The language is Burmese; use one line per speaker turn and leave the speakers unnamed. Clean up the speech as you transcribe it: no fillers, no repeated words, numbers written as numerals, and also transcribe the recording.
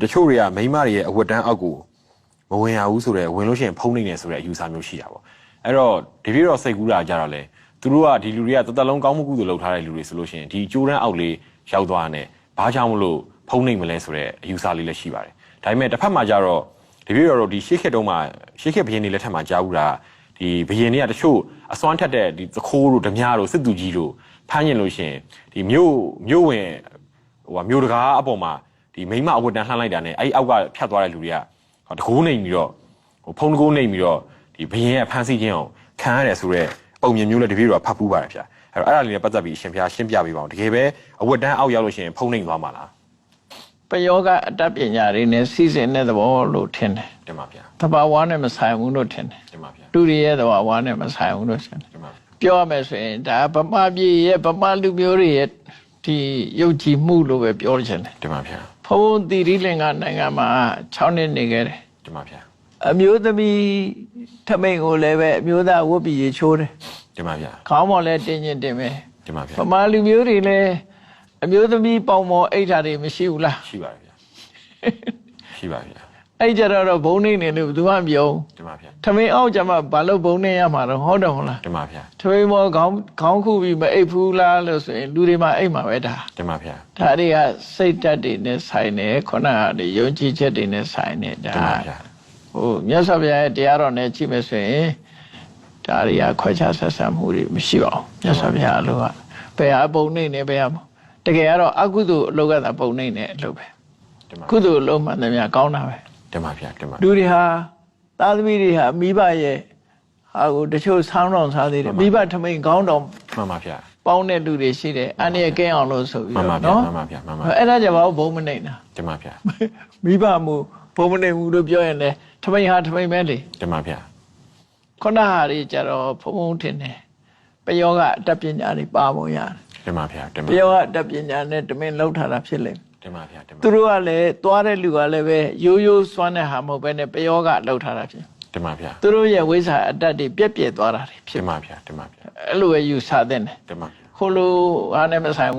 တချို့တွေကမိန်းမတွေရဲ့အဝတ်တန်းအောက်ကိုမဝင်ရဘူးဆိုတော့ဝင်လို့ရှိရင်ဖုံးနေတယ်ဆိုတဲ့အယူဆမျိုးရှိတာပေါ့အဲ့တော့ဒီပြည့်တော့စိတ်ကူးတာကြတော့လေသူတို့ကဒီလူတွေကတသက်လုံးကောင်းမှုကုသိုလ်လုပ်ထားတဲ့လူတွေဆိုလို့ရှိရင်ဒီကြိုးတန်းအောက်လေးရောက်သွားတယ်ဘာကြောင့်မလို့ဖုံးနေမလဲဆိုတဲ့အယူဆလေးလည်းရှိပါတယ်ဒါပေမဲ့တစ်ဖက်မှာကြတော့ဒီပြည့်တော့ဒီရှေ့ခေတ်တုန်းမှာရှေ့ခေတ်ဘရင်တွေလက်ထက်မှာကြားဘူးတာဒီဘရင်တွေကတချို့အစွမ်းထက်တဲ့ဒီသခိုးတို့ဓမြတို့စစ်သူကြီးတို့ဖမ်းရင်လို့ရှိရင်ဒီမြို့ဝင်မြို့တကားအပေါ်မှာဒီမိမအဝတ်တန်းလှမ်းလိုက်တာနဲ့အဲ့အောက်ကဖြတ်သွားတဲ့လူတွေကတကိုးနေပြီးတော့ဖုံးတကိုးနေပြီးတော့ဒီဘရင်ရဲ့ဖမ်းဆီးခြင်းအောင်ခံရတယ်ဆိုတော့ပုံမြင်မျိုးလည်းတပည့်တော်ဖတ်ပူးပါတယ်ဗျာအဲ့တော့အဲ့ဒါလေးနဲ့ပတ်သက်ပြီးအရှင်ဘုရားရှင်းပြပေးပါဦးတကယ်ပဲအဝတ်တန်းအောက်ရောက်လို့ရှိရင်ဖုံးနေသွားမှာလား
ပယောကအတတ်ပညာတွေနဲ့စီစဉ်တဲ့သဘောလို့ထင်တယ်
တင်ပါဗျာ
တဘာဝနဲ့မဆိုင်ဘူးလို့ထင်တယ်
တင်ပါဗျာ
လူတွေရဲ့သဘာဝနဲ့မဆိုင်ဘူးလို့ထင်တယ်
တင်ပါ
ပြောရမယ်ဆိုရင်ဒါဗမာပြည်ရဲ့ဗမာလူမျိုးတွေရဲ့ဒီယုတ်ကြည်မှုလို့ပဲပြောချင်တယ်
တင်ပါဗျာ
ဘုန်းသီရိလင်္ကာနိုင်ငံမှာ6နှစ်နေခဲ့တယ်
တင်ပါဗျာ
အမျိုးသမီးထမိန်ကိုလည်းပဲအမျိုးသားဝတ်ပြီးရေချိုးတယ်
တင်ပါဗျာ
ခေါင်းပေါ်လည်းတင်းကျင်တင်မယ်
တင်ပါဗျာ
ဗမာလူမျိုးတွေလည်းအမျိုးသမီးပေါင်မော်အိတ်ဓာတွေမရှိဘူးလား
ရှိပါတယ်ဗျာရှိပါဗျာ
အဲ့ကြတော့ဘုံနေနေလို့ဘယ်သူမှမပြော
တင်ပါဗျာ
ထမိန်အောက်ကျမှဘာလို့ဘုံနေရမှာတော့ဟုတ်တယ်မဟုတ်လား
တင်ပါဗျာ
ထမိန်မော်ခေါင်းခုပြီးမအိတ်ဘူးလားလို့ဆိုရင်လူတွေမှအိတ်မှာပဲဒါ
တင်ပါဗျာ
ဒါတွေကစိတ်ဓာတ်တွေနဲ့ဆိုင်တယ်ခုနကတွေယုံကြည်ချက်တွေနဲ့ဆိုင်တယ်ဒါ
တင်ပါဗျာ
ဟိုမြတ်စွာဘုရားရဲ့တရားတော်နဲ့ကြည့်မယ်ဆိုရင်ဒါတွေကခွဲခြားဆက်ဆံမှုတွေမရှိပါဘူးမြတ်စွာဘုရားအလိုကဘယ်ဟာပုံနေနေဘယ်ဟာတကယ်ကတော့အကုသိုလ်အလုပ်ကသာပုံနေနေအလုပ်ပဲကုသိုလ်အလုပ်မှန်တယ်များကောင်းတာပဲ
တင်ပါဗျာတင်ပါ
လူတွေဟာသားသမီးတွေဟာမိဘရဲ့ဟာကိုတချို့ဆောင်းတော်စားသေးတယ်မိဘထမိန်ကောင်းတော်
မှန်ပါဗျာ
ပေါင်းတဲ့လူတွေရှိတယ်အနည်းကင်းအောင်လို့ဆိုပြီး
တော့နော်မှန်ပါဗျာမှန်ပါ
အဲ့ဒါကြောင့်ဘာဘုံမနေတာ
တင်ပါဗျာ
မိဘမှုဘုံမနေဘူးလို့ပြောရင်လည်းထမိန်ဟာထမိန်ပဲလေ
တင်ပါဗျာ
ခုနဟာတွေကြတော့ဖုံဖုံထင်တယ်ပယောကအတတ်ပညာတွေပါပုံရတယ်
တင်ပါဗျာတင်ပါ
ပယောကအတတ်ပညာနဲ့တမင်လောက်ထားတာဖြစ်လိမ့်
တင်ပါဗျာတင်ပါ
သူတို့ကလည်းသွားတဲ့လူကလည်းပဲရိုးရိုးစွမ်းတဲ့ဟာမဟုတ်ဘဲနဲ့ပယောကလောက်ထားတာဖြစ်
တင်ပါဗျာ
သူတို့ရဲ့ဝိဇ္ဇာအတတ်တွေပြက်ပြက်သွားတာတွေဖြစ်
တင်ပါဗျာတင်ပါဗျာ
အဲ့လိုပဲယူဆတဲ့တယ်
တင်ပါ
ခိုးလို့ဟာနဲ့မဆိုင်